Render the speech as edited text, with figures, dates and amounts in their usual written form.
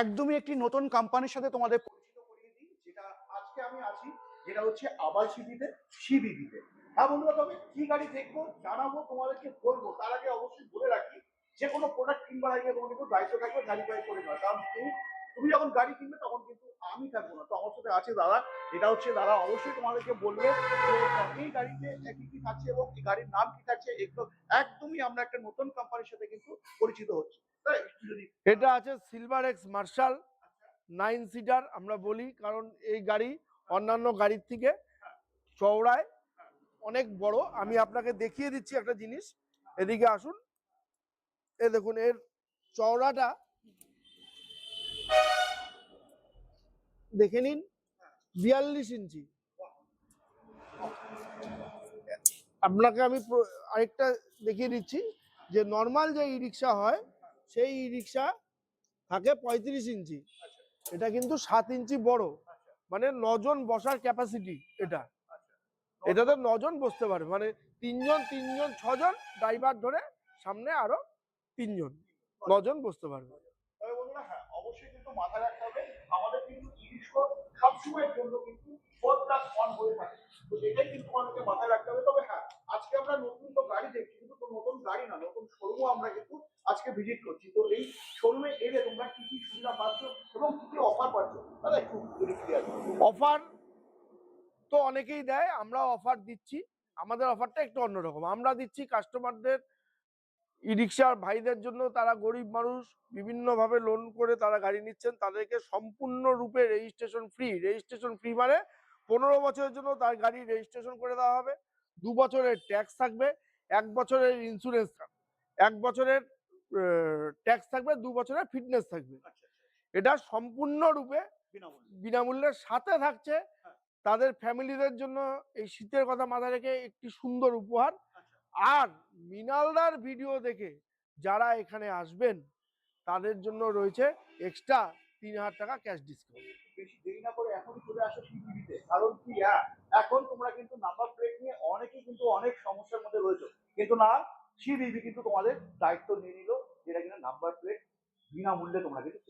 একদমই একটি নতুন কোম্পানির সাথে তোমাদের পরিচিত করিয়ে দিই, যেটা আজকে আমি আছি, যেটা হচ্ছে আবাল সিবিবিতে। হ্যাঁ বন্ধুরা, তবে কি গাড়ি দেখবো জানাবো, তোমাদেরকে বলবো, তার আগে অবশ্যই বলে রাখি যে কোনো প্রোডাক্ট কিনবার আগে তোমার কিন্তু দায়িত্ব থাকবে গাড়ি বাই করে নেওয়া। কারণ তুমি যখন গাড়ি কিনবে তখন কিন্তু আমি থাকবো না, তো আমার সাথে আছে দাদা। এটা হচ্ছে দাদা অবশ্যই তোমাদেরকে বলবে যে এই গাড়িতে কি কি থাকছে এবং এই গাড়ির নাম কি থাকছে, এগুলো একদমই আমরা একটা নতুন কোম্পানির সাথে কিন্তু পরিচিত হচ্ছি। তাই যদি এটা আছে সিলভার এক্স মার্শাল 9 সিটার আমরা বলি, কারণ এই গাড়ি অন্যান্য গাড়ির থেকে চওড়ায় অনেক বড়। আমি আপনাকে দেখিয়ে দিচ্ছি একটা জিনিস, এদিকে আসুন। এ দেখুন, এর চওড়াটা দেখে নিন, 42 ইঞ্চি। আপনাকে আমি আরেকটা দেখিয়ে দিচ্ছি যে নর্মাল যে ই রিক্সা হয় সেই ই রিক্সা থাকে 35 ইঞ্চি, এটা কিন্তু 7 ইঞ্চি বড়, মানে 9 জন বসার ক্যাপাসিটি। এটাতে 9 জন বসতে পারে, মানে 3 জন 3 জন 6 জন, ড্রাইভার ধরে সামনে আরো 3 জন, 9 জন বসতে পারবে। তবে বন্ধুরা হ্যাঁ, অবশ্যই কিন্তু মাথায় রাখতে হবে আমাদের কিন্তু ই-রিক্সা সবসময়ের জন্য কিন্তু 4+1 হয়ে থাকে। তো এটাই কিন্তু আমাদেরকে মাথায় রাখতে হবে। তবে হ্যাঁ, আজকে আমরা নতুন তো গাড়ি দেখছি, কিন্তু নতুন গাড়ি না, নতুন শোরুমও আমরা কিন্তু আজকে ভিজিট করছি। তো এই শোরুমে এলে তোমরা কি কি সুবিধা পাচ্ছ এবং কি কি অফার পাচ্ছ, দাদা একটু যদি ক্লিয়ার করো। অফার তো অনেকেই দেয়, আমরা অফার দিচ্ছি। আমাদের অফারটা একটু অন্যরকম, আমরা দিচ্ছি কাস্টমারদের, ই রিক্সার ভাইদের জন্য, তারা গরিব মানুষ, বিভিন্নভাবে লোন করে তারা গাড়ি নিচ্ছেন, তাদেরকে সম্পূর্ণরূপে রেজিস্ট্রেশন ফ্রি। রেজিস্ট্রেশন ফ্রি মানে 15 বছরের জন্য তার গাড়ি রেজিস্ট্রেশন করে দেওয়া হবে, 2 বছরের ট্যাক্স থাকবে, 1 বছরের ইন্স্যুরেন্স থাকবে, 1 বছরের ট্যাক্স থাকবে, 2 বছরের ফিটনেস থাকবে। এটা সম্পূর্ণরূপে বিনামূল্যের সাথে থাকছে তাদের ফ্যামিলিদের জন্য এই শীতের কথা মাথায় রেখে একটি সুন্দর উপহার। আর মৃণালদার ভিডিও দেখে যারা এখানে আসবেন তাদের জন্য রয়েছে এক্সট্রা 3000 টাকা ক্যাশ ডিসকাউন্ট। বেশি দেরি না করে এখনই চলে আসো সিবিবিতে। কারণ কি এখন তোমরা কিন্তু নাম্বার প্লেট নিয়ে অনেকেই কিন্তু অনেক সমস্যার মধ্যে রয়েছে, কিন্তু না, সিবিবি কিন্তু তোমাদের দায়িত্ব নিয়ে নিল, যেটা কিনা নাম্বার প্লেট বিনামূল্যে তোমরা কিন্তু